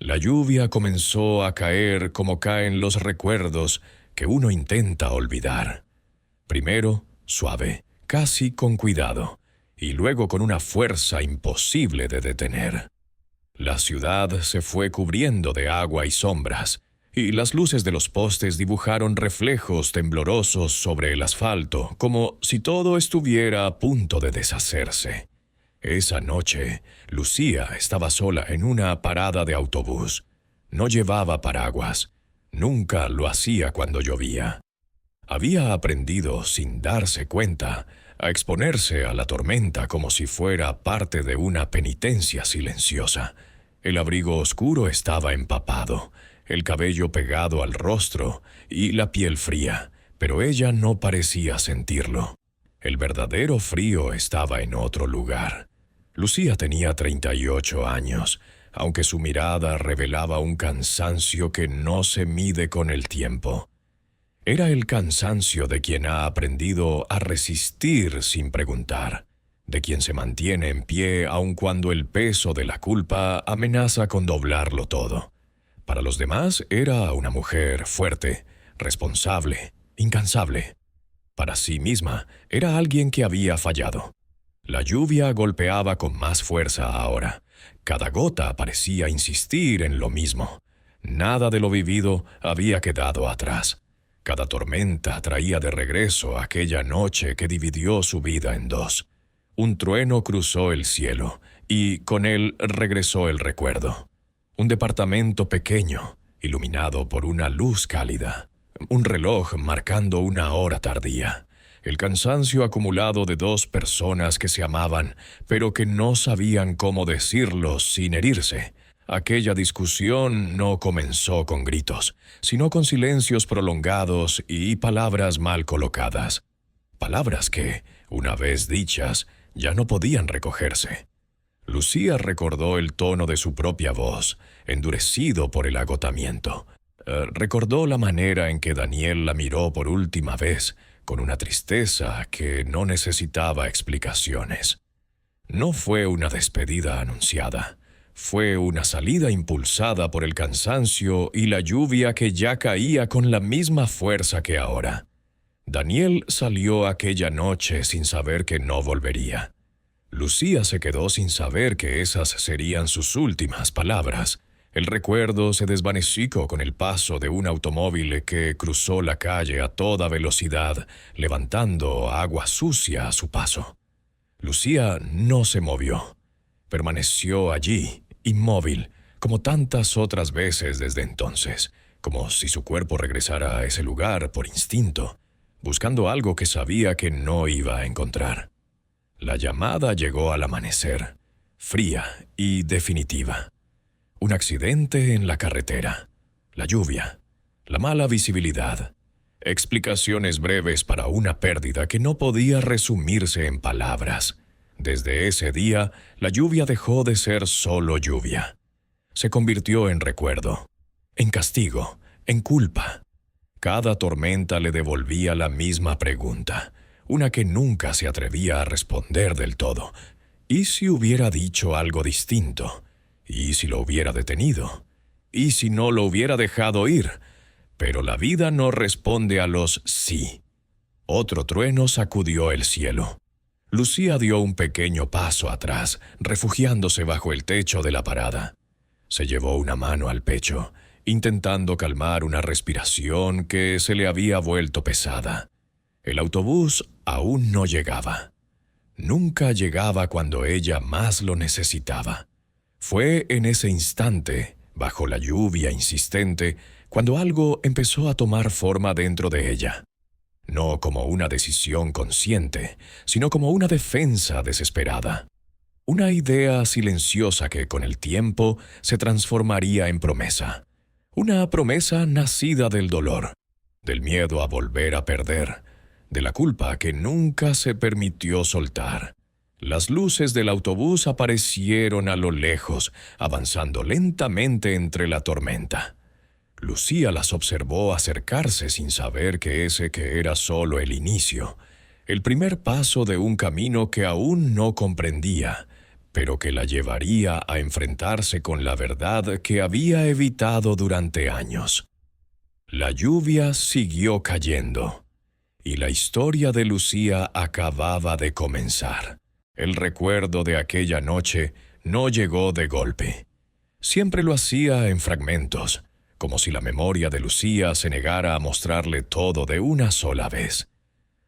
La lluvia comenzó a caer como caen los recuerdos que uno intenta olvidar. Primero, suave, casi con cuidado, y luego con una fuerza imposible de detener. La ciudad se fue cubriendo de agua y sombras, y las luces de los postes dibujaron reflejos temblorosos sobre el asfalto, como si todo estuviera a punto de deshacerse. Esa noche, Lucía estaba sola en una parada de autobús. No llevaba paraguas. Nunca lo hacía cuando llovía. Había aprendido, sin darse cuenta, a exponerse a la tormenta como si fuera parte de una penitencia silenciosa. El abrigo oscuro estaba empapado, el cabello pegado al rostro y la piel fría, pero ella no parecía sentirlo. El verdadero frío estaba en otro lugar. Lucía tenía 38 años, aunque su mirada revelaba un cansancio que no se mide con el tiempo. Era el cansancio de quien ha aprendido a resistir sin preguntar, de quien se mantiene en pie aun cuando el peso de la culpa amenaza con doblarlo todo. Para los demás era una mujer fuerte, responsable, incansable. Para sí misma era alguien que había fallado. La lluvia golpeaba con más fuerza ahora. Cada gota parecía insistir en lo mismo. Nada de lo vivido había quedado atrás. Cada tormenta traía de regreso aquella noche que dividió su vida en dos. Un trueno cruzó el cielo, y con él regresó el recuerdo. Un departamento pequeño, iluminado por una luz cálida. Un reloj marcando una hora tardía. El cansancio acumulado de dos personas que se amaban, pero que no sabían cómo decirlo sin herirse. Aquella discusión no comenzó con gritos, sino con silencios prolongados y palabras mal colocadas. Palabras que, una vez dichas, ya no podían recogerse. Lucía recordó el tono de su propia voz, endurecido por el agotamiento. Recordó la manera en que Daniel la miró por última vez, con una tristeza que no necesitaba explicaciones. No fue una despedida anunciada. Fue una salida impulsada por el cansancio y la lluvia que ya caía con la misma fuerza que ahora. Daniel salió aquella noche sin saber que no volvería. Lucía se quedó sin saber que esas serían sus últimas palabras. El recuerdo se desvaneció con el paso de un automóvil que cruzó la calle a toda velocidad, levantando agua sucia a su paso. Lucía no se movió. Permaneció allí, inmóvil, como tantas otras veces desde entonces, como si su cuerpo regresara a ese lugar por instinto, buscando algo que sabía que no iba a encontrar. La llamada llegó al amanecer, fría y definitiva. Un accidente en la carretera, la lluvia, la mala visibilidad, explicaciones breves para una pérdida que no podía resumirse en palabras. Desde ese día, la lluvia dejó de ser solo lluvia. Se convirtió en recuerdo, en castigo, en culpa. Cada tormenta le devolvía la misma pregunta, una que nunca se atrevía a responder del todo. ¿Y si hubiera dicho algo distinto? ¿Y si lo hubiera detenido? ¿Y si no lo hubiera dejado ir? Pero la vida no responde a los sí. Otro trueno sacudió el cielo. Lucía dio un pequeño paso atrás, refugiándose bajo el techo de la parada. Se llevó una mano al pecho, intentando calmar una respiración que se le había vuelto pesada. El autobús aún no llegaba. Nunca llegaba cuando ella más lo necesitaba. Fue en ese instante, bajo la lluvia insistente, cuando algo empezó a tomar forma dentro de ella. No como una decisión consciente, sino como una defensa desesperada. Una idea silenciosa que con el tiempo se transformaría en promesa. Una promesa nacida del dolor, del miedo a volver a perder, de la culpa que nunca se permitió soltar. Las luces del autobús aparecieron a lo lejos, avanzando lentamente entre la tormenta. Lucía las observó acercarse sin saber que era solo el inicio, el primer paso de un camino que aún no comprendía, pero que la llevaría a enfrentarse con la verdad que había evitado durante años. La lluvia siguió cayendo, y la historia de Lucía acababa de comenzar. El recuerdo de aquella noche no llegó de golpe. Siempre lo hacía en fragmentos, como si la memoria de Lucía se negara a mostrarle todo de una sola vez.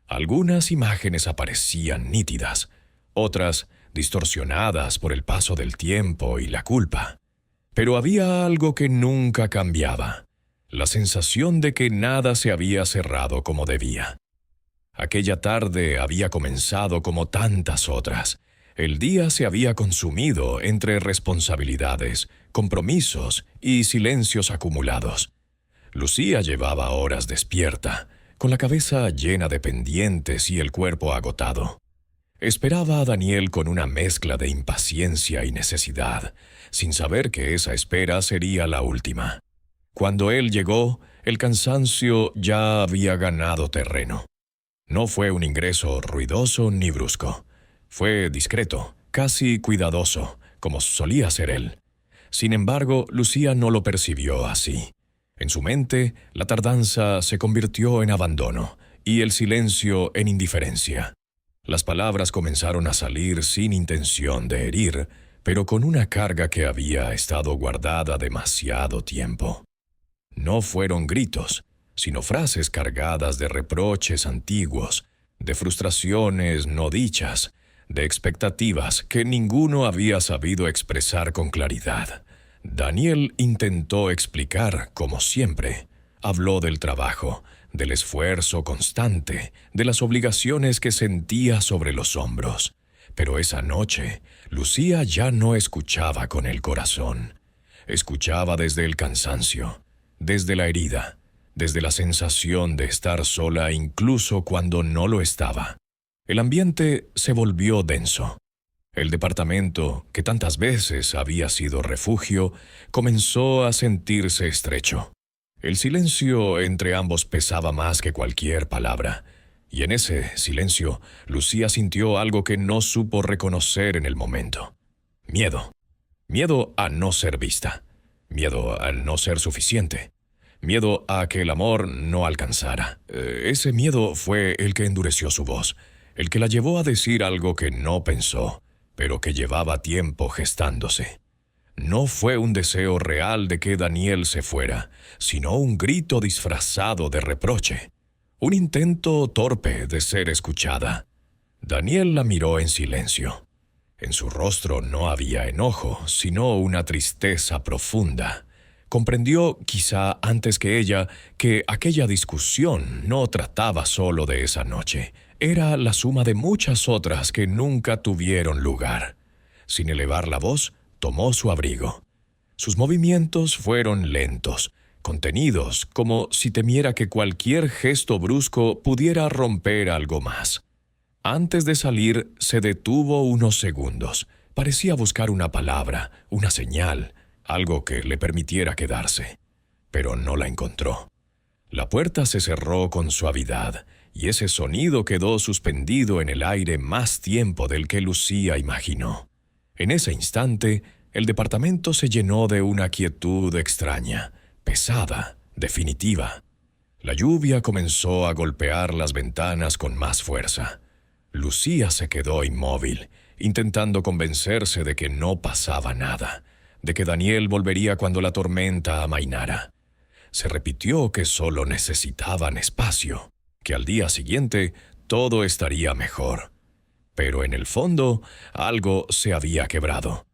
Algunas imágenes aparecían nítidas, otras distorsionadas por el paso del tiempo y la culpa. Pero había algo que nunca cambiaba, la sensación de que nada se había cerrado como debía. Aquella tarde había comenzado como tantas otras. El día se había consumido entre responsabilidades, compromisos y silencios acumulados. Lucía llevaba horas despierta, con la cabeza llena de pendientes y el cuerpo agotado. Esperaba a Daniel con una mezcla de impaciencia y necesidad, sin saber que esa espera sería la última. Cuando él llegó, el cansancio ya había ganado terreno. No fue un ingreso ruidoso ni brusco. Fue discreto, casi cuidadoso, como solía ser él. Sin embargo, Lucía no lo percibió así. En su mente, la tardanza se convirtió en abandono y el silencio en indiferencia. Las palabras comenzaron a salir sin intención de herir, pero con una carga que había estado guardada demasiado tiempo. No fueron gritos, sino frases cargadas de reproches antiguos, de frustraciones no dichas, de expectativas que ninguno había sabido expresar con claridad. Daniel intentó explicar, como siempre. Habló del trabajo, del esfuerzo constante, de las obligaciones que sentía sobre los hombros. Pero esa noche, Lucía ya no escuchaba con el corazón. Escuchaba desde el cansancio, desde la herida, desde la sensación de estar sola incluso cuando no lo estaba. El ambiente se volvió denso. El departamento, que tantas veces había sido refugio, comenzó a sentirse estrecho. El silencio entre ambos pesaba más que cualquier palabra, y en ese silencio Lucía sintió algo que no supo reconocer en el momento. Miedo. Miedo a no ser vista. Miedo a no ser suficiente. Miedo a que el amor no alcanzara. Ese miedo fue el que endureció su voz, el que la llevó a decir algo que no pensó, pero que llevaba tiempo gestándose. No fue un deseo real de que Daniel se fuera, sino un grito disfrazado de reproche, un intento torpe de ser escuchada. Daniel la miró en silencio. En su rostro no había enojo, sino una tristeza profunda. Comprendió, quizá antes que ella, que aquella discusión no trataba solo de esa noche. Era la suma de muchas otras que nunca tuvieron lugar. Sin elevar la voz, tomó su abrigo. Sus movimientos fueron lentos, contenidos, como si temiera que cualquier gesto brusco pudiera romper algo más. Antes de salir, se detuvo unos segundos. Parecía buscar una palabra, una señal, algo que le permitiera quedarse. Pero no la encontró. La puerta se cerró con suavidad, y ese sonido quedó suspendido en el aire más tiempo del que Lucía imaginó. En ese instante, el departamento se llenó de una quietud extraña, pesada, definitiva. La lluvia comenzó a golpear las ventanas con más fuerza. Lucía se quedó inmóvil, intentando convencerse de que no pasaba nada, de que Daniel volvería cuando la tormenta amainara. Se repitió que solo necesitaban espacio, que al día siguiente todo estaría mejor. Pero en el fondo, algo se había quebrado.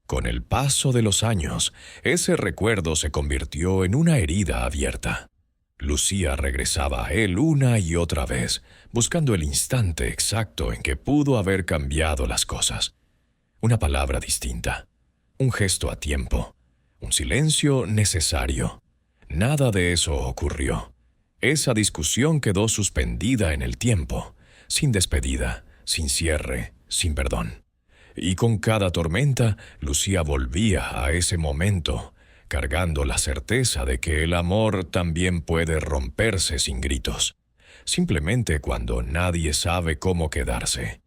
Con el paso de los años, ese recuerdo se convirtió en una herida abierta. Lucía regresaba a él una y otra vez, buscando el instante exacto en que pudo haber cambiado las cosas. Una palabra distinta, un gesto a tiempo, un silencio necesario. Nada de eso ocurrió. Esa discusión quedó suspendida en el tiempo, sin despedida, sin cierre, sin perdón. Y con cada tormenta, Lucía volvía a ese momento, cargando la certeza de que el amor también puede romperse sin gritos, simplemente cuando nadie sabe cómo quedarse.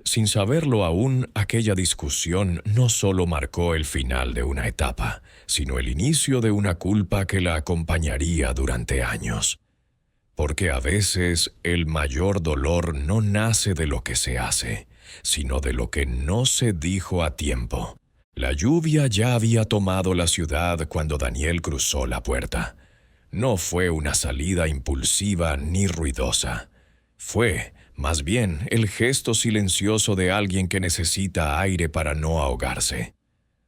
Sin saberlo aún, aquella discusión no solo marcó el final de una etapa, sino el inicio de una culpa que la acompañaría durante años. Porque a veces el mayor dolor no nace de lo que se hace, sino de lo que no se dijo a tiempo. La lluvia ya había tomado la ciudad cuando Daniel cruzó la puerta. No fue una salida impulsiva ni ruidosa. Fue, más bien, el gesto silencioso de alguien que necesita aire para no ahogarse.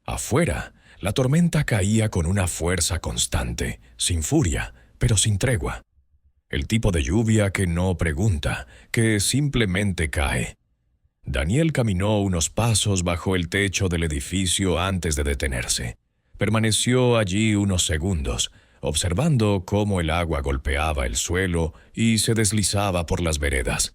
Afuera, la tormenta caía con una fuerza constante, sin furia, pero sin tregua. El tipo de lluvia que no pregunta, que simplemente cae. Daniel caminó unos pasos bajo el techo del edificio antes de detenerse. Permaneció allí unos segundos, observando cómo el agua golpeaba el suelo y se deslizaba por las veredas.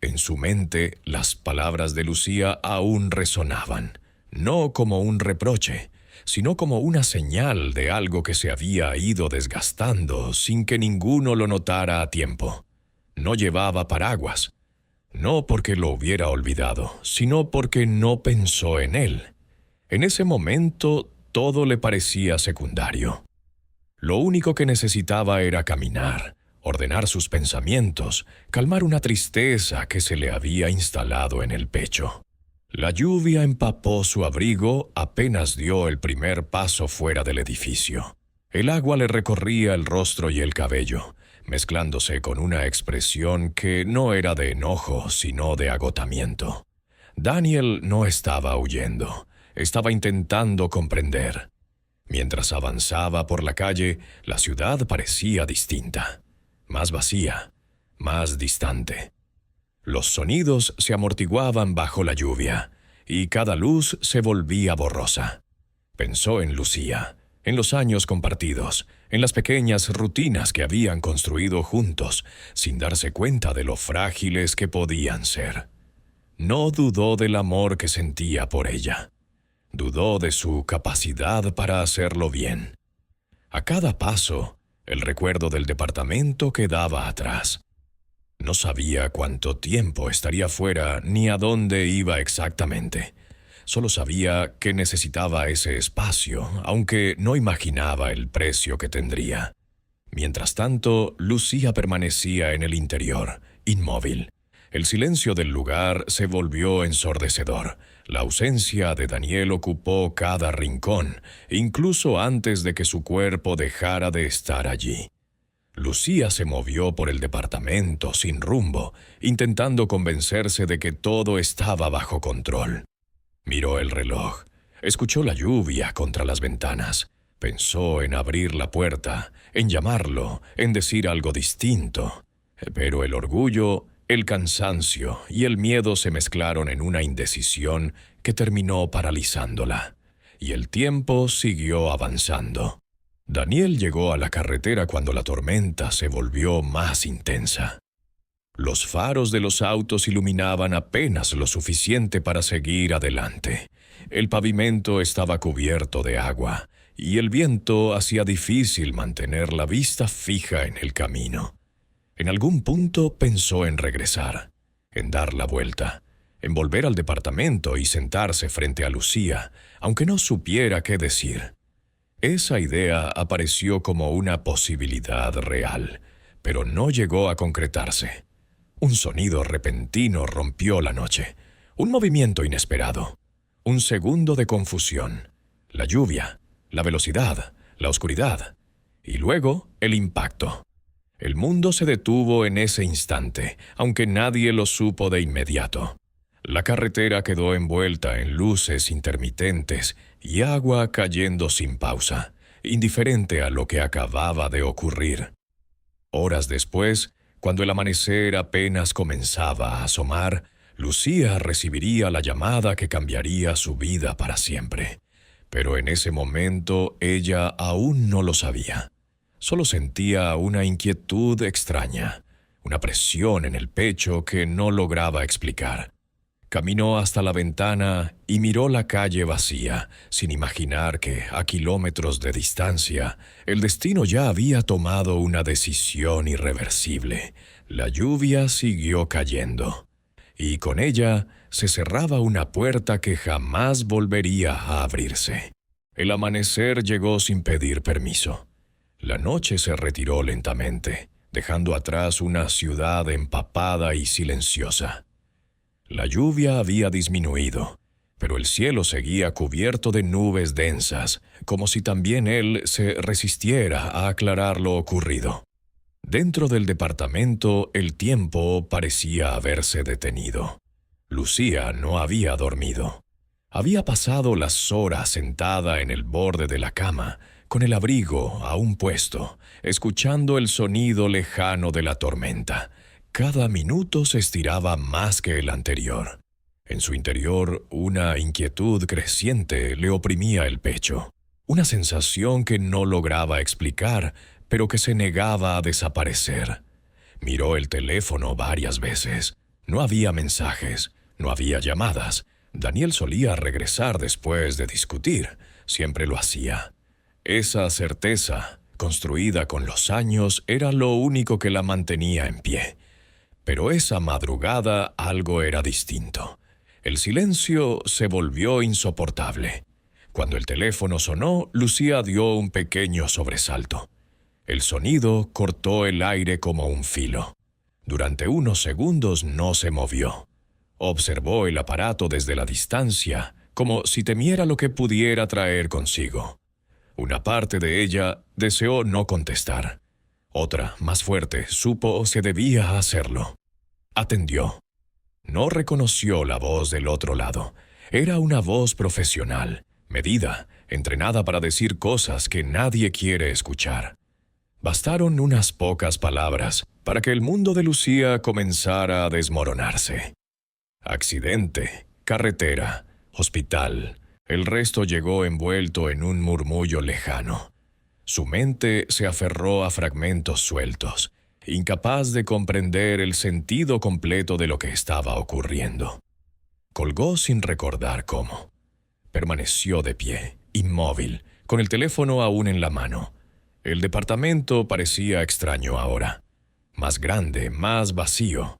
En su mente, las palabras de Lucía aún resonaban, no como un reproche, sino como una señal de algo que se había ido desgastando sin que ninguno lo notara a tiempo. No llevaba paraguas, no porque lo hubiera olvidado, sino porque no pensó en él. En ese momento, todo le parecía secundario. Lo único que necesitaba era caminar, ordenar sus pensamientos, calmar una tristeza que se le había instalado en el pecho. La lluvia empapó su abrigo apenas dio el primer paso fuera del edificio. El agua le recorría el rostro y el cabello, mezclándose con una expresión que no era de enojo, sino de agotamiento. Daniel no estaba huyendo, estaba intentando comprender. Mientras avanzaba por la calle, la ciudad parecía distinta, más vacía, más distante. Los sonidos se amortiguaban bajo la lluvia, y cada luz se volvía borrosa. Pensó en Lucía, en los años compartidos, en las pequeñas rutinas que habían construido juntos, sin darse cuenta de lo frágiles que podían ser. No dudó del amor que sentía por ella. Dudó de su capacidad para hacerlo bien. A cada paso, el recuerdo del departamento quedaba atrás. No sabía cuánto tiempo estaría fuera ni a dónde iba exactamente. Solo sabía que necesitaba ese espacio, aunque no imaginaba el precio que tendría. Mientras tanto, Lucía permanecía en el interior, inmóvil. El silencio del lugar se volvió ensordecedor. La ausencia de Daniel ocupó cada rincón, incluso antes de que su cuerpo dejara de estar allí. Lucía se movió por el departamento sin rumbo, intentando convencerse de que todo estaba bajo control. Miró el reloj, escuchó la lluvia contra las ventanas, pensó en abrir la puerta, en llamarlo, en decir algo distinto. Pero el orgullo, el cansancio y el miedo se mezclaron en una indecisión que terminó paralizándola, y el tiempo siguió avanzando. Daniel llegó a la carretera cuando la tormenta se volvió más intensa. Los faros de los autos iluminaban apenas lo suficiente para seguir adelante. El pavimento estaba cubierto de agua, y el viento hacía difícil mantener la vista fija en el camino. En algún punto pensó en regresar, en dar la vuelta, en volver al departamento y sentarse frente a Lucía, aunque no supiera qué decir. Esa idea apareció como una posibilidad real, pero no llegó a concretarse. Un sonido repentino rompió la noche, un movimiento inesperado, un segundo de confusión, la lluvia, la velocidad, la oscuridad, y luego el impacto. El mundo se detuvo en ese instante, aunque nadie lo supo de inmediato. La carretera quedó envuelta en luces intermitentes y agua cayendo sin pausa, indiferente a lo que acababa de ocurrir. Horas después, cuando el amanecer apenas comenzaba a asomar, Lucía recibiría la llamada que cambiaría su vida para siempre. Pero en ese momento ella aún no lo sabía. Solo sentía una inquietud extraña, una presión en el pecho que no lograba explicar. Caminó hasta la ventana y miró la calle vacía, sin imaginar que, a kilómetros de distancia, el destino ya había tomado una decisión irreversible. La lluvia siguió cayendo, y con ella se cerraba una puerta que jamás volvería a abrirse. El amanecer llegó sin pedir permiso. La noche se retiró lentamente, dejando atrás una ciudad empapada y silenciosa. La lluvia había disminuido, pero el cielo seguía cubierto de nubes densas, como si también él se resistiera a aclarar lo ocurrido. Dentro del departamento, el tiempo parecía haberse detenido. Lucía no había dormido. Había pasado las horas sentada en el borde de la cama, con el abrigo aún puesto, escuchando el sonido lejano de la tormenta. Cada minuto se estiraba más que el anterior. En su interior, una inquietud creciente le oprimía el pecho, una sensación que no lograba explicar, pero que se negaba a desaparecer. Miró el teléfono varias veces. No había mensajes, no había llamadas. Daniel solía regresar después de discutir. Siempre lo hacía. Esa certeza, construida con los años, era lo único que la mantenía en pie. Pero esa madrugada algo era distinto. El silencio se volvió insoportable. Cuando el teléfono sonó, Lucía dio un pequeño sobresalto. El sonido cortó el aire como un filo. Durante unos segundos no se movió. Observó el aparato desde la distancia, como si temiera lo que pudiera traer consigo. Una parte de ella deseó no contestar. Otra, más fuerte, supo se debía hacerlo. Atendió. No reconoció la voz del otro lado. Era una voz profesional, medida, entrenada para decir cosas que nadie quiere escuchar. Bastaron unas pocas palabras para que el mundo de Lucía comenzara a desmoronarse. Accidente, carretera, hospital. El resto llegó envuelto en un murmullo lejano. Su mente se aferró a fragmentos sueltos, incapaz de comprender el sentido completo de lo que estaba ocurriendo. Colgó sin recordar cómo. Permaneció de pie, inmóvil, con el teléfono aún en la mano. El departamento parecía extraño ahora. Más grande, más vacío.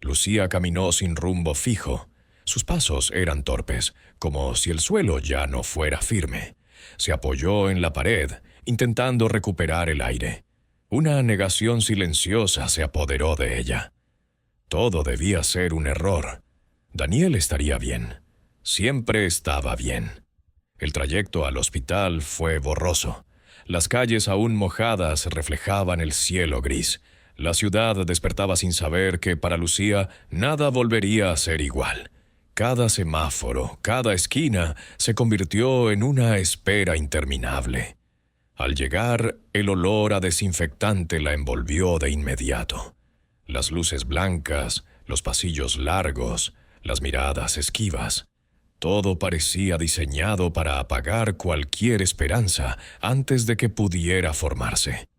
Lucía caminó sin rumbo fijo. Sus pasos eran torpes, como si el suelo ya no fuera firme. Se apoyó en la pared, intentando recuperar el aire. Una negación silenciosa se apoderó de ella. Todo debía ser un error. Daniel estaría bien. Siempre estaba bien. El trayecto al hospital fue borroso. Las calles aún mojadas reflejaban el cielo gris. La ciudad despertaba sin saber que para Lucía nada volvería a ser igual. Cada semáforo, cada esquina se convirtió en una espera interminable. Al llegar, el olor a desinfectante la envolvió de inmediato. Las luces blancas, los pasillos largos, las miradas esquivas. Todo parecía diseñado para apagar cualquier esperanza antes de que pudiera formarse.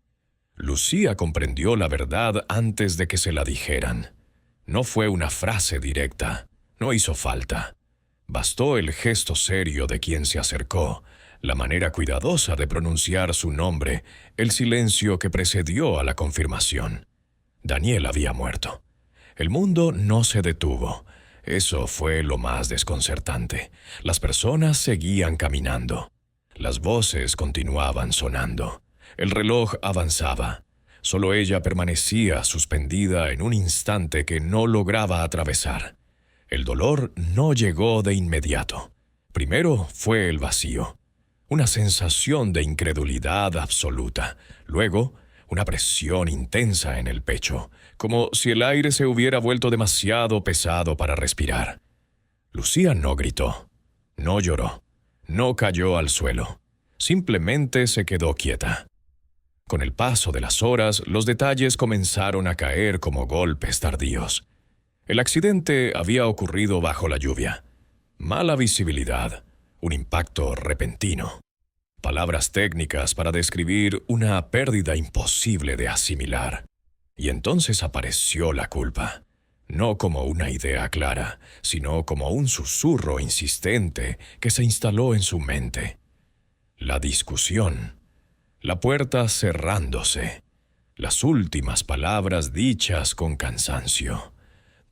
Lucía comprendió la verdad antes de que se la dijeran. No fue una frase directa, no hizo falta. Bastó el gesto serio de quien se acercó, la manera cuidadosa de pronunciar su nombre, el silencio que precedió a la confirmación. Daniel había muerto. El mundo no se detuvo. Eso fue lo más desconcertante. Las personas seguían caminando. Las voces continuaban sonando. El reloj avanzaba. Solo ella permanecía suspendida en un instante que no lograba atravesar. El dolor no llegó de inmediato. Primero fue el vacío. Una sensación de incredulidad absoluta. Luego, una presión intensa en el pecho, como si el aire se hubiera vuelto demasiado pesado para respirar. Lucía no gritó, no lloró, no cayó al suelo. Simplemente se quedó quieta. Con el paso de las horas, los detalles comenzaron a caer como golpes tardíos. El accidente había ocurrido bajo la lluvia. Mala visibilidad, un impacto repentino. Palabras técnicas para describir una pérdida imposible de asimilar. Y entonces apareció la culpa, no como una idea clara, sino como un susurro insistente que se instaló en su mente. La discusión, la puerta cerrándose, las últimas palabras dichas con cansancio.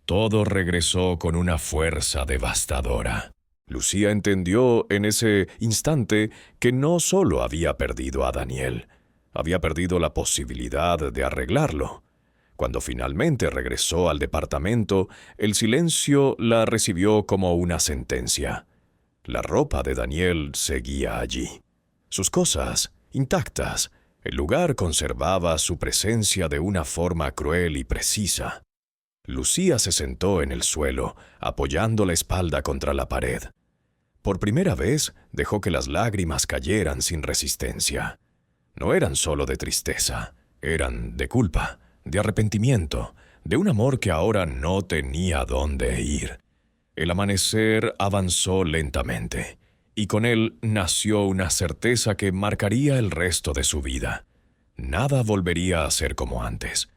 todo regresó con una fuerza devastadora. Lucía entendió en ese instante que no solo había perdido a Daniel, había perdido la posibilidad de arreglarlo. Cuando finalmente regresó al departamento, el silencio la recibió como una sentencia. La ropa de Daniel seguía allí. Sus cosas, intactas. El lugar conservaba su presencia de una forma cruel y precisa. Lucía se sentó en el suelo, apoyando la espalda contra la pared. Por primera vez dejó que las lágrimas cayeran sin resistencia. No eran solo de tristeza, eran de culpa, de arrepentimiento, de un amor que ahora no tenía dónde ir. El amanecer avanzó lentamente, y con él nació una certeza que marcaría el resto de su vida. Nada volvería a ser como antes.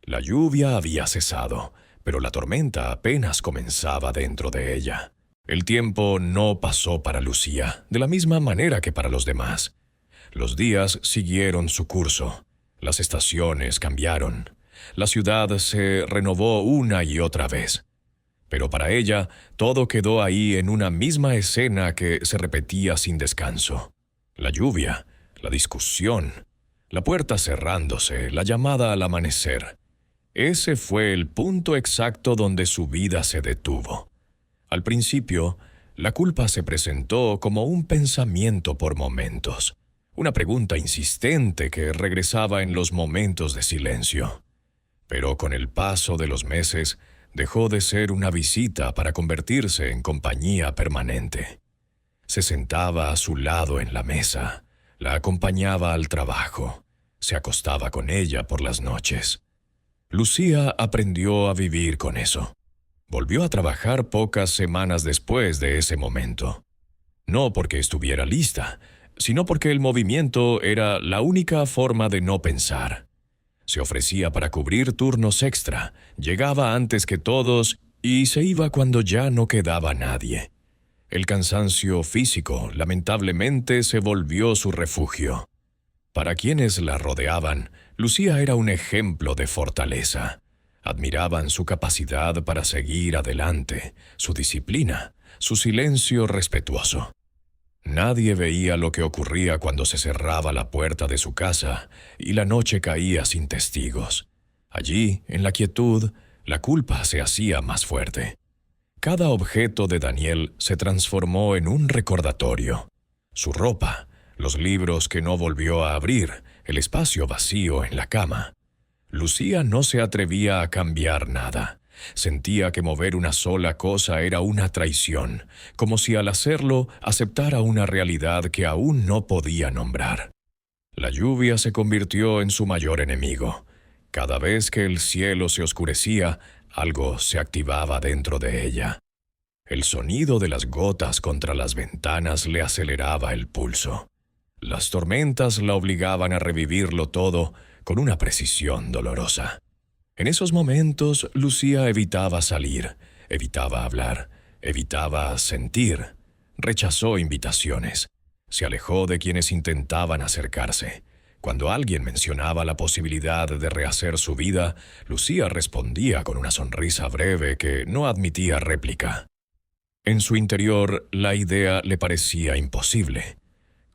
La lluvia había cesado, pero la tormenta apenas comenzaba dentro de ella. El tiempo no pasó para Lucía, de la misma manera que para los demás. Los días siguieron su curso. Las estaciones cambiaron. La ciudad se renovó una y otra vez. Pero para ella, todo quedó ahí en una misma escena que se repetía sin descanso. La lluvia, la discusión, la puerta cerrándose, la llamada al amanecer. Ese fue el punto exacto donde su vida se detuvo. Al principio, la culpa se presentó como un pensamiento por momentos, una pregunta insistente que regresaba en los momentos de silencio. Pero con el paso de los meses, dejó de ser una visita para convertirse en compañía permanente. Se sentaba a su lado en la mesa, la acompañaba al trabajo, se acostaba con ella por las noches. Lucía aprendió a vivir con eso. Volvió a trabajar pocas semanas después de ese momento. No porque estuviera lista, sino porque el movimiento era la única forma de no pensar. Se ofrecía para cubrir turnos extra, llegaba antes que todos y se iba cuando ya no quedaba nadie. El cansancio físico, lamentablemente, se volvió su refugio. Para quienes la rodeaban, Lucía era un ejemplo de fortaleza. Admiraban su capacidad para seguir adelante, su disciplina, su silencio respetuoso. Nadie veía lo que ocurría cuando se cerraba la puerta de su casa y la noche caía sin testigos. Allí, en la quietud, la culpa se hacía más fuerte. Cada objeto de Daniel se transformó en un recordatorio. Su ropa, los libros que no volvió a abrir, el espacio vacío en la cama. Lucía no se atrevía a cambiar nada. Sentía que mover una sola cosa era una traición, como si al hacerlo aceptara una realidad que aún no podía nombrar. La lluvia se convirtió en su mayor enemigo. Cada vez que el cielo se oscurecía, algo se activaba dentro de ella. El sonido de las gotas contra las ventanas le aceleraba el pulso. Las tormentas la obligaban a revivirlo todo con una precisión dolorosa. En esos momentos, Lucía evitaba salir, evitaba hablar, evitaba sentir. Rechazó invitaciones. Se alejó de quienes intentaban acercarse. Cuando alguien mencionaba la posibilidad de rehacer su vida, Lucía respondía con una sonrisa breve que no admitía réplica. En su interior, la idea le parecía imposible.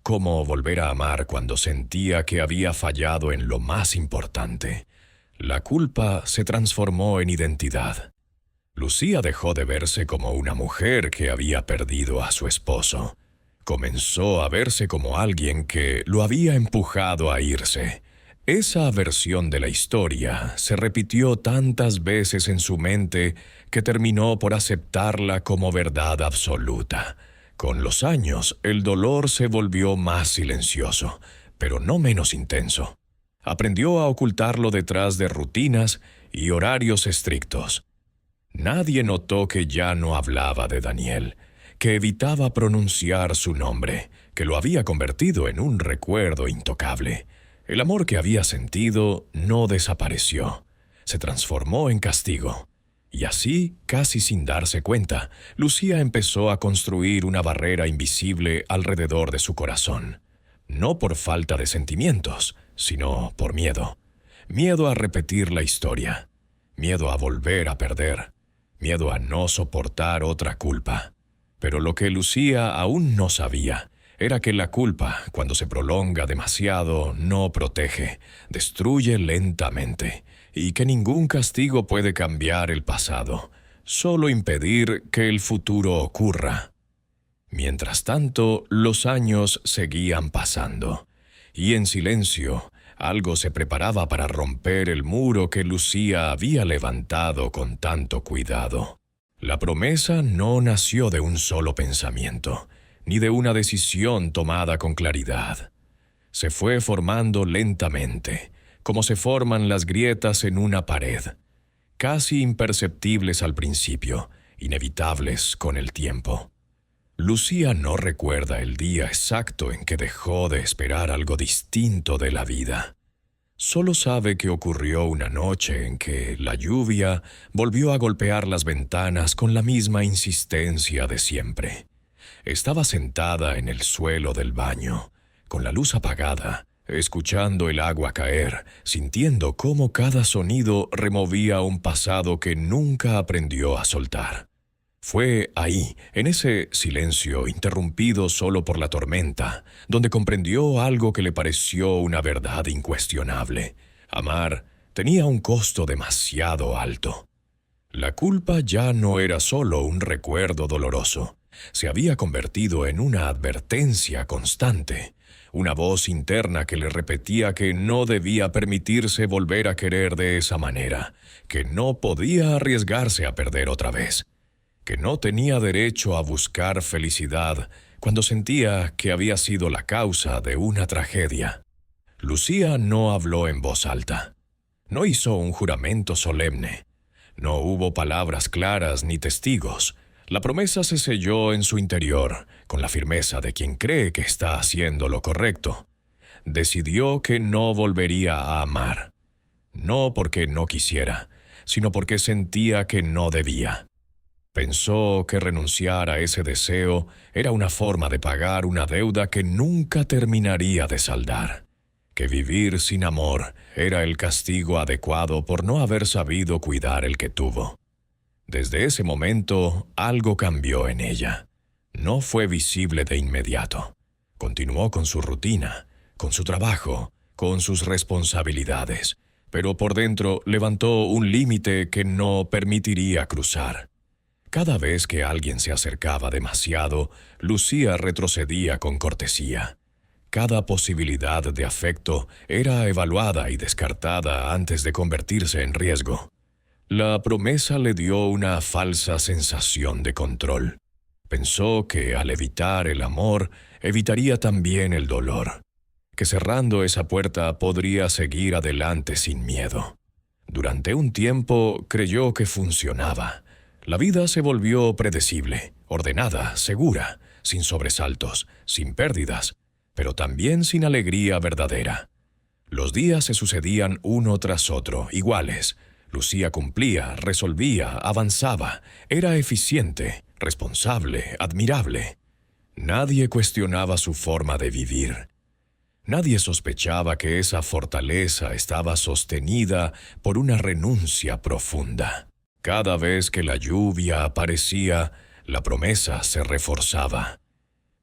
¿Cómo volver a amar cuando sentía que había fallado en lo más importante? La culpa se transformó en identidad. Lucía dejó de verse como una mujer que había perdido a su esposo. Comenzó a verse como alguien que lo había empujado a irse. Esa versión de la historia se repitió tantas veces en su mente que terminó por aceptarla como verdad absoluta. Con los años, el dolor se volvió más silencioso, pero no menos intenso. Aprendió a ocultarlo detrás de rutinas y horarios estrictos. Nadie notó que ya no hablaba de Daniel, que evitaba pronunciar su nombre, que lo había convertido en un recuerdo intocable. El amor que había sentido no desapareció, se transformó en castigo. Y así, casi sin darse cuenta, Lucía empezó a construir una barrera invisible alrededor de su corazón. No por falta de sentimientos, sino por miedo. Miedo a repetir la historia. Miedo a volver a perder. miedo a no soportar otra culpa. Pero lo que Lucía aún no sabía era que la culpa, cuando se prolonga demasiado, no protege, destruye lentamente, y que ningún castigo puede cambiar el pasado, solo impedir que el futuro ocurra. Mientras tanto, los años seguían pasando, y en silencio, algo se preparaba para romper el muro que Lucía había levantado con tanto cuidado. La promesa no nació de un solo pensamiento, ni de una decisión tomada con claridad. Se fue formando lentamente, como se forman las grietas en una pared, casi imperceptibles al principio, inevitables con el tiempo. Lucía no recuerda el día exacto en que dejó de esperar algo distinto de la vida. Solo sabe que ocurrió una noche en que la lluvia volvió a golpear las ventanas con la misma insistencia de siempre. Estaba sentada en el suelo del baño, con la luz apagada, escuchando el agua caer, sintiendo cómo cada sonido removía un pasado que nunca aprendió a soltar. Fue ahí, en ese silencio interrumpido solo por la tormenta, donde comprendió algo que le pareció una verdad incuestionable. Amar tenía un costo demasiado alto. La culpa ya no era solo un recuerdo doloroso. Se había convertido en una advertencia constante, una voz interna que le repetía que no debía permitirse volver a querer de esa manera, que no podía arriesgarse a perder otra vez, que no tenía derecho a buscar felicidad cuando sentía que había sido la causa de una tragedia. Lucía no habló en voz alta. No hizo un juramento solemne. No hubo palabras claras ni testigos. La promesa se selló en su interior, con la firmeza de quien cree que está haciendo lo correcto. Decidió que no volvería a amar. No porque no quisiera, sino porque sentía que no debía. Pensó que renunciar a ese deseo era una forma de pagar una deuda que nunca terminaría de saldar, que vivir sin amor era el castigo adecuado por no haber sabido cuidar el que tuvo. Desde ese momento, algo cambió en ella. No fue visible de inmediato. Continuó con su rutina, con su trabajo, con sus responsabilidades, pero por dentro levantó un límite que no permitiría cruzar. Cada vez que alguien se acercaba demasiado, Lucía retrocedía con cortesía. Cada posibilidad de afecto era evaluada y descartada antes de convertirse en riesgo. La promesa le dio una falsa sensación de control. Pensó que al evitar el amor, evitaría también el dolor, que cerrando esa puerta podría seguir adelante sin miedo. Durante un tiempo creyó que funcionaba. La vida se volvió predecible, ordenada, segura, sin sobresaltos, sin pérdidas, pero también sin alegría verdadera. Los días se sucedían uno tras otro, iguales. Lucía cumplía, resolvía, avanzaba, era eficiente, responsable, admirable. Nadie cuestionaba su forma de vivir. Nadie sospechaba que esa fortaleza estaba sostenida por una renuncia profunda. Cada vez que la lluvia aparecía, la promesa se reforzaba.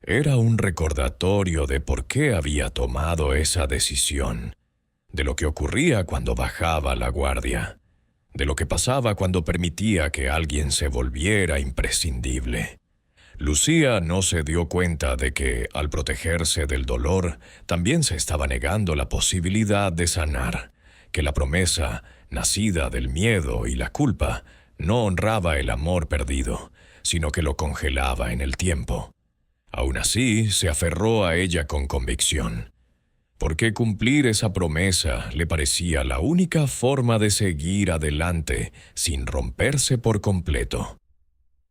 Era un recordatorio de por qué había tomado esa decisión, de lo que ocurría cuando bajaba la guardia, de lo que pasaba cuando permitía que alguien se volviera imprescindible. Lucía no se dio cuenta de que, al protegerse del dolor, también se estaba negando la posibilidad de sanar, que la promesa, nacida del miedo y la culpa, no honraba el amor perdido, sino que lo congelaba en el tiempo. Aún así, se aferró a ella con convicción, porque cumplir esa promesa le parecía la única forma de seguir adelante sin romperse por completo.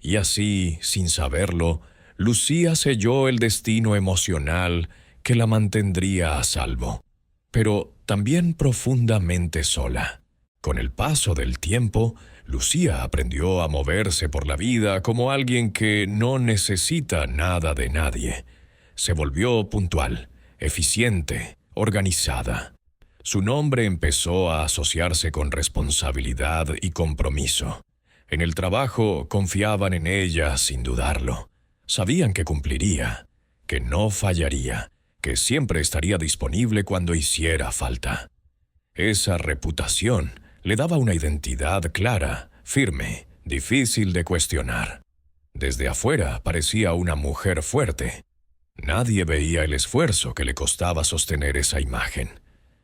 Y así, sin saberlo, Lucía selló el destino emocional que la mantendría a salvo, pero también profundamente sola. Con el paso del tiempo, Lucía aprendió a moverse por la vida como alguien que no necesita nada de nadie. Se volvió puntual, eficiente, organizada. Su nombre empezó a asociarse con responsabilidad y compromiso. En el trabajo confiaban en ella sin dudarlo. Sabían que cumpliría, que no fallaría, que siempre estaría disponible cuando hiciera falta. Esa reputación le daba una identidad clara, firme, difícil de cuestionar. Desde afuera parecía una mujer fuerte. Nadie veía el esfuerzo que le costaba sostener esa imagen.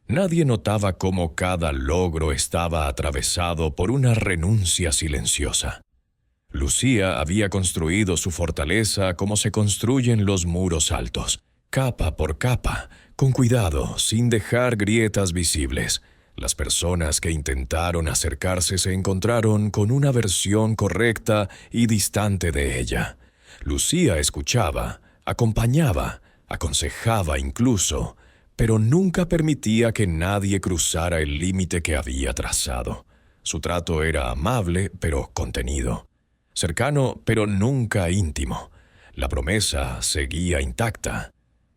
Nadie notaba cómo cada logro estaba atravesado por una renuncia silenciosa. Lucía había construido su fortaleza como se construyen los muros altos, capa por capa, con cuidado, sin dejar grietas visibles. Las personas que intentaron acercarse se encontraron con una versión correcta y distante de ella. Lucía escuchaba, acompañaba, aconsejaba incluso, pero nunca permitía que nadie cruzara el límite que había trazado. Su trato era amable, pero contenido. Cercano, pero nunca íntimo. La promesa seguía intacta.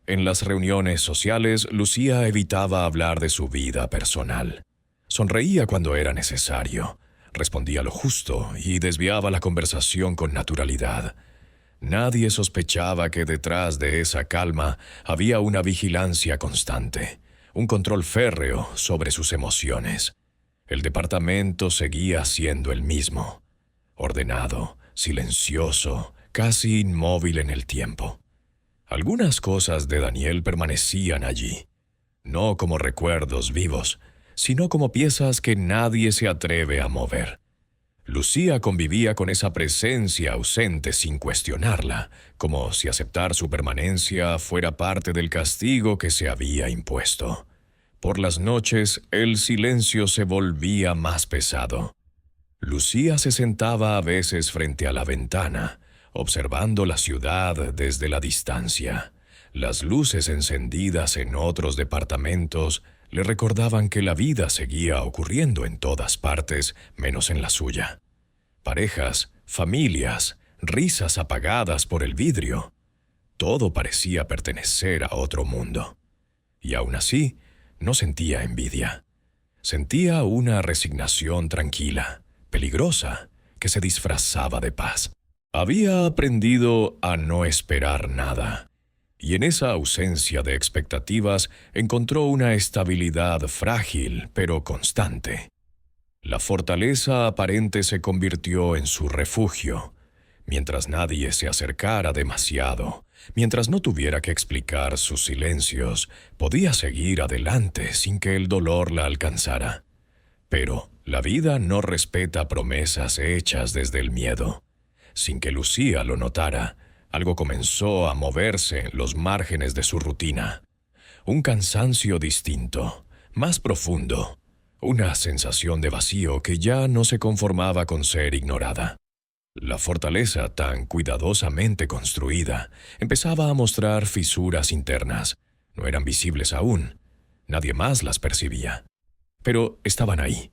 En las reuniones sociales, Lucía evitaba hablar de su vida personal. Sonreía cuando era necesario, respondía lo justo y desviaba la conversación con naturalidad. Nadie sospechaba que detrás de esa calma había una vigilancia constante, un control férreo sobre sus emociones. El departamento seguía siendo el mismo, ordenado, silencioso, casi inmóvil en el tiempo. Algunas cosas de Daniel permanecían allí, no como recuerdos vivos, sino como piezas que nadie se atreve a mover. Lucía convivía con esa presencia ausente sin cuestionarla, como si aceptar su permanencia fuera parte del castigo que se había impuesto. Por las noches, el silencio se volvía más pesado. Lucía se sentaba a veces frente a la ventana, observando la ciudad desde la distancia. Las luces encendidas en otros departamentos le recordaban que la vida seguía ocurriendo en todas partes, menos en la suya. Parejas, familias, risas apagadas por el vidrio. Todo parecía pertenecer a otro mundo. Y aún así, no sentía envidia. Sentía una resignación tranquila, peligrosa, que se disfrazaba de paz. Había aprendido a no esperar nada, y en esa ausencia de expectativas encontró una estabilidad frágil pero constante. La fortaleza aparente se convirtió en su refugio. Mientras nadie se acercara demasiado, mientras no tuviera que explicar sus silencios, podía seguir adelante sin que el dolor la alcanzara. Pero la vida no respeta promesas hechas desde el miedo. Sin que Lucía lo notara, algo comenzó a moverse en los márgenes de su rutina. Un cansancio distinto, más profundo, una sensación de vacío que ya no se conformaba con ser ignorada. La fortaleza tan cuidadosamente construida empezaba a mostrar fisuras internas. No eran visibles aún. Nadie más las percibía. Pero estaban ahí.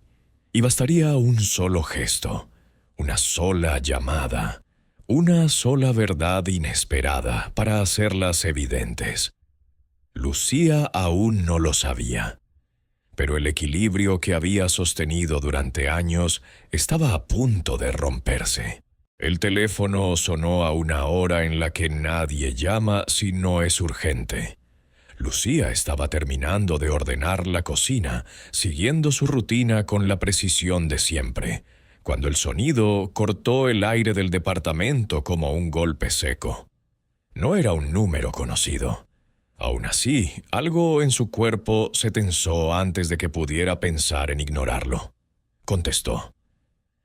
Y bastaría un solo gesto, una sola llamada, una sola verdad inesperada para hacerlas evidentes. Lucía aún no lo sabía. Pero el equilibrio que había sostenido durante años estaba a punto de romperse. El teléfono sonó a una hora en la que nadie llama si no es urgente. Lucía estaba terminando de ordenar la cocina, siguiendo su rutina con la precisión de siempre, cuando el sonido cortó el aire del departamento como un golpe seco. No era un número conocido. Aún así, algo en su cuerpo se tensó antes de que pudiera pensar en ignorarlo. Contestó.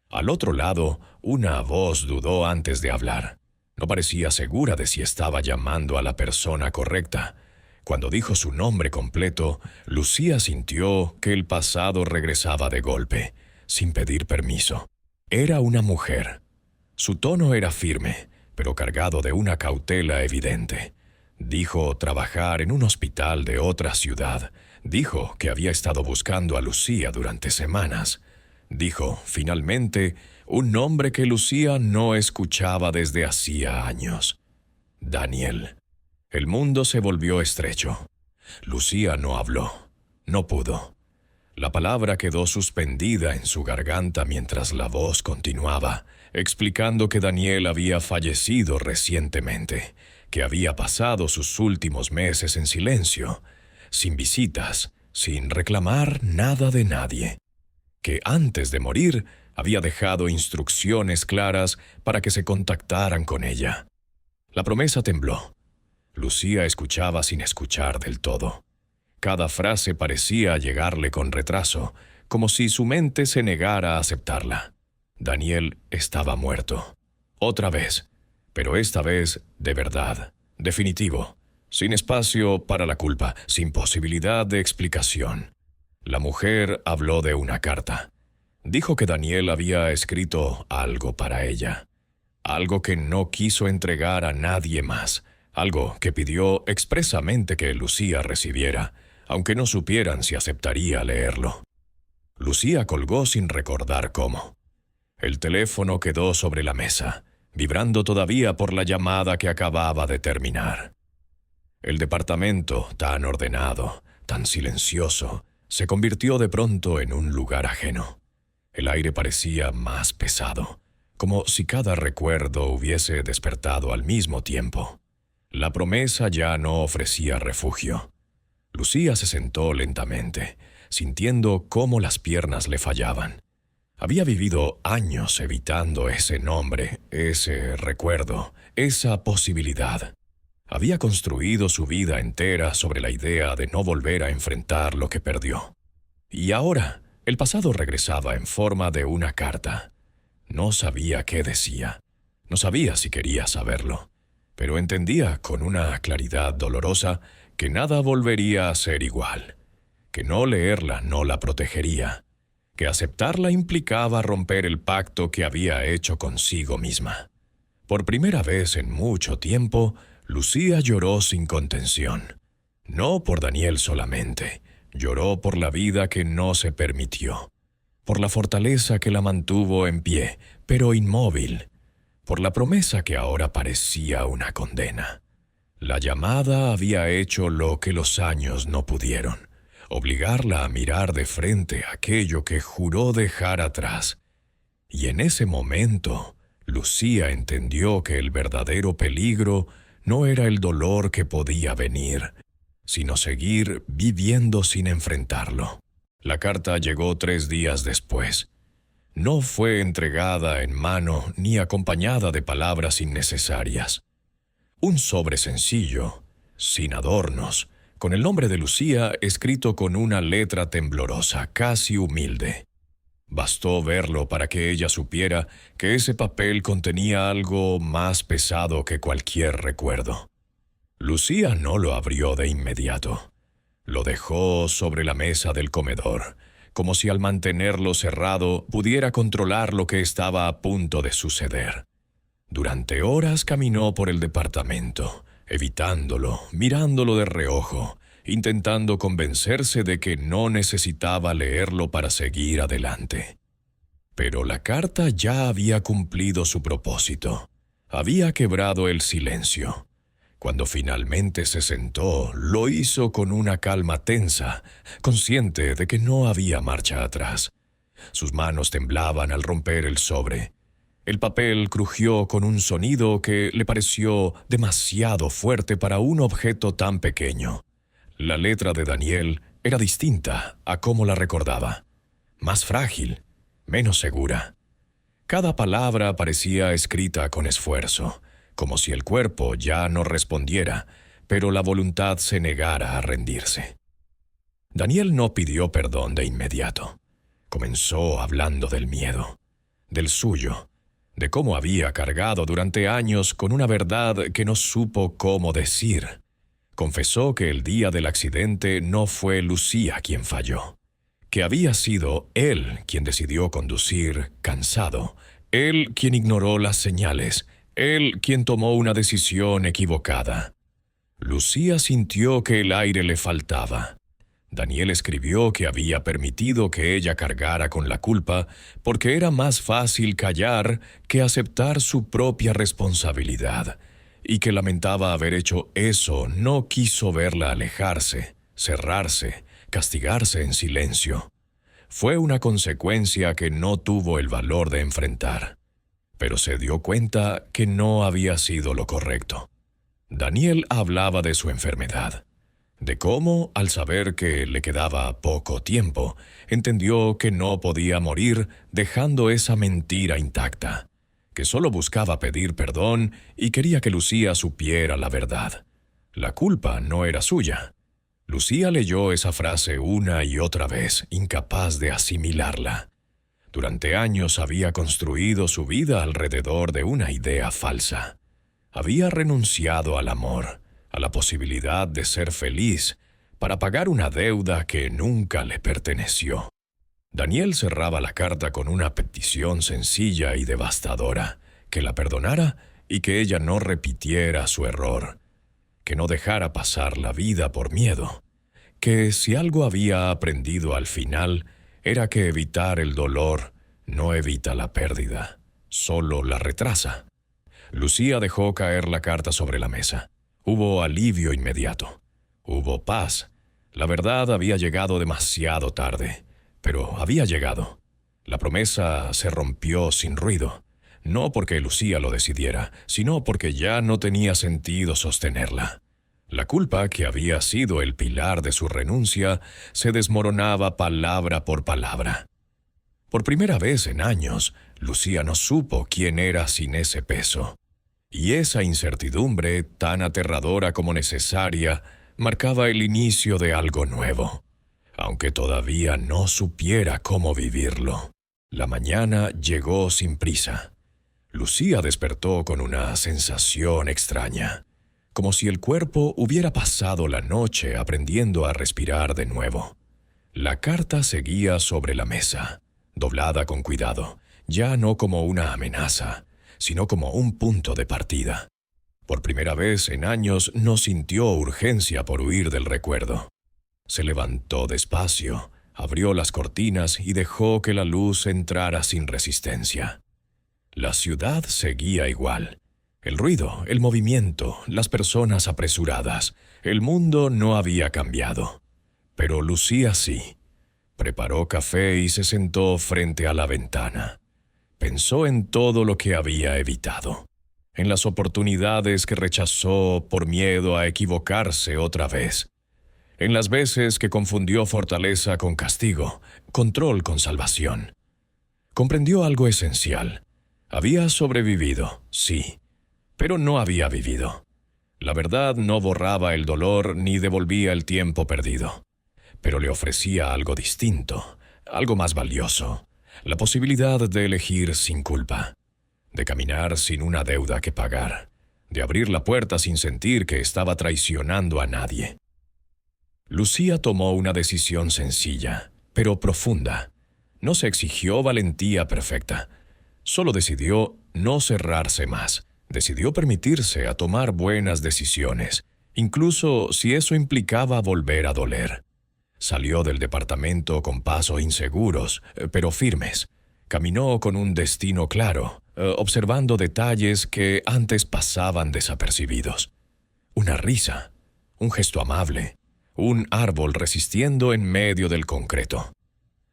Al otro lado, una voz dudó antes de hablar. No parecía segura de si estaba llamando a la persona correcta. Cuando dijo su nombre completo, Lucía sintió que el pasado regresaba de golpe, sin pedir permiso. Era una mujer. Su tono era firme, pero cargado de una cautela evidente. Dijo trabajar en un hospital de otra ciudad. Dijo que había estado buscando a Lucía durante semanas. Dijo, finalmente, un nombre que Lucía no escuchaba desde hacía años. Daniel. El mundo se volvió estrecho. Lucía no habló. No pudo. La palabra quedó suspendida en su garganta mientras la voz continuaba, explicando que Daniel había fallecido recientemente, que había pasado sus últimos meses en silencio, sin visitas, sin reclamar nada de nadie, que antes de morir había dejado instrucciones claras para que se contactaran con ella. La promesa tembló. Lucía escuchaba sin escuchar del todo. Cada frase parecía llegarle con retraso, como si su mente se negara a aceptarla. Daniel estaba muerto. Otra vez, pero esta vez de verdad, definitivo, sin espacio para la culpa, sin posibilidad de explicación. La mujer habló de una carta. Dijo que Daniel había escrito algo para ella, algo que no quiso entregar a nadie más, algo que pidió expresamente que Lucía recibiera, aunque no supieran si aceptaría leerlo. Lucía colgó sin recordar cómo. El teléfono quedó sobre la mesa, vibrando todavía por la llamada que acababa de terminar. El departamento, tan ordenado, tan silencioso, se convirtió de pronto en un lugar ajeno. El aire parecía más pesado, como si cada recuerdo hubiese despertado al mismo tiempo. La promesa ya no ofrecía refugio. Lucía se sentó lentamente, sintiendo cómo las piernas le fallaban. Había vivido años evitando ese nombre, ese recuerdo, esa posibilidad. Había construido su vida entera sobre la idea de no volver a enfrentar lo que perdió. Y ahora, el pasado regresaba en forma de una carta. No sabía qué decía. No sabía si quería saberlo. Pero entendía con una claridad dolorosa que nada volvería a ser igual, que no leerla no la protegería, que aceptarla implicaba romper el pacto que había hecho consigo misma. Por primera vez en mucho tiempo, Lucía lloró sin contención. No por Daniel solamente, lloró por la vida que no se permitió, por la fortaleza que la mantuvo en pie, pero inmóvil, por la promesa que ahora parecía una condena. La llamada había hecho lo que los años no pudieron, obligarla a mirar de frente aquello que juró dejar atrás. Y en ese momento, Lucía entendió que el verdadero peligro no era el dolor que podía venir, sino seguir viviendo sin enfrentarlo. La carta llegó 3 días después. No fue entregada en mano ni acompañada de palabras innecesarias. Un sobre sencillo, sin adornos, con el nombre de Lucía escrito con una letra temblorosa, casi humilde. Bastó verlo para que ella supiera que ese papel contenía algo más pesado que cualquier recuerdo. Lucía no lo abrió de inmediato. Lo dejó sobre la mesa del comedor, como si al mantenerlo cerrado pudiera controlar lo que estaba a punto de suceder. Durante horas caminó por el departamento, evitándolo, mirándolo de reojo, intentando convencerse de que no necesitaba leerlo para seguir adelante. Pero la carta ya había cumplido su propósito. Había quebrado el silencio. Cuando finalmente se sentó, lo hizo con una calma tensa, consciente de que no había marcha atrás. Sus manos temblaban al romper el sobre. El papel crujió con un sonido que le pareció demasiado fuerte para un objeto tan pequeño. La letra de Daniel era distinta a cómo la recordaba. Más frágil, menos segura. Cada palabra parecía escrita con esfuerzo, como si el cuerpo ya no respondiera, pero la voluntad se negara a rendirse. Daniel no pidió perdón de inmediato. Comenzó hablando del miedo, del suyo, de cómo había cargado durante años con una verdad que no supo cómo decir. Confesó que el día del accidente no fue Lucía quien falló, que había sido él quien decidió conducir cansado, él quien ignoró las señales, él quien tomó una decisión equivocada. Lucía sintió que el aire le faltaba. Daniel escribió que había permitido que ella cargara con la culpa porque era más fácil callar que aceptar su propia responsabilidad, y que lamentaba haber hecho eso. No quiso verla alejarse, cerrarse, castigarse en silencio. fue una consecuencia que no tuvo el valor de enfrentar. Pero se dio cuenta que no había sido lo correcto. Daniel hablaba de su enfermedad, de cómo, al saber que le quedaba poco tiempo, entendió que no podía morir dejando esa mentira intacta, que solo buscaba pedir perdón y quería que Lucía supiera la verdad. La culpa no era suya. Lucía leyó esa frase una y otra vez, incapaz de asimilarla. Durante años había construido su vida alrededor de una idea falsa. Había renunciado al amor, a la posibilidad de ser feliz, para pagar una deuda que nunca le perteneció. Daniel cerraba la carta con una petición sencilla y devastadora: que la perdonara y que ella no repitiera su error, que no dejara pasar la vida por miedo, que si algo había aprendido al final era que evitar el dolor no evita la pérdida, solo la retrasa. Lucía dejó caer la carta sobre la mesa. Hubo alivio inmediato. Hubo paz. La verdad había llegado demasiado tarde, pero había llegado. La promesa se rompió sin ruido, no porque Lucía lo decidiera, sino porque ya no tenía sentido sostenerla. La culpa, que había sido el pilar de su renuncia, se desmoronaba palabra por palabra. Por primera vez en años, Lucía no supo quién era sin ese peso. Y esa incertidumbre, tan aterradora como necesaria, marcaba el inicio de algo nuevo, aunque todavía no supiera cómo vivirlo. La mañana llegó sin prisa. Lucía despertó con una sensación extraña, como si el cuerpo hubiera pasado la noche aprendiendo a respirar de nuevo. La carta seguía sobre la mesa, doblada con cuidado, ya no como una amenaza, sino como un punto de partida. Por primera vez en años no sintió urgencia por huir del recuerdo. Se levantó despacio, abrió las cortinas y dejó que la luz entrara sin resistencia. La ciudad seguía igual. El ruido, el movimiento, las personas apresuradas. El mundo no había cambiado. Pero Lucía sí. Preparó café y se sentó frente a la ventana. Pensó en todo lo que había evitado, en las oportunidades que rechazó por miedo a equivocarse otra vez, en las veces que confundió fortaleza con castigo, control con salvación. Comprendió algo esencial. Había sobrevivido, sí, pero no había vivido. La verdad no borraba el dolor ni devolvía el tiempo perdido, pero le ofrecía algo distinto, algo más valioso: la posibilidad de elegir sin culpa, de caminar sin una deuda que pagar, de abrir la puerta sin sentir que estaba traicionando a nadie. Lucía tomó una decisión sencilla, pero profunda. No se exigió valentía perfecta. Solo decidió no cerrarse más. Decidió permitirse a tomar buenas decisiones, incluso si eso implicaba volver a doler. Salió del departamento con pasos inseguros, pero firmes. Caminó con un destino claro, observando detalles que antes pasaban desapercibidos. Una risa, un gesto amable, un árbol resistiendo en medio del concreto.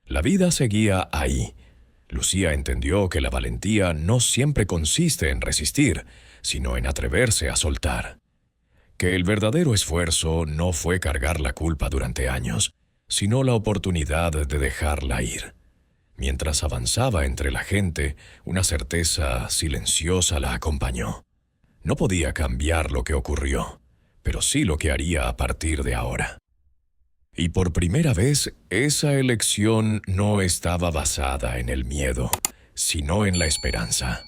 La vida seguía ahí. Lucía entendió que la valentía no siempre consiste en resistir, sino en atreverse a soltar. Que el verdadero esfuerzo no fue cargar la culpa durante años, sino la oportunidad de dejarla ir. Mientras avanzaba entre la gente, una certeza silenciosa la acompañó. No podía cambiar lo que ocurrió, pero sí lo que haría a partir de ahora. Y por primera vez, esa elección no estaba basada en el miedo, sino en la esperanza.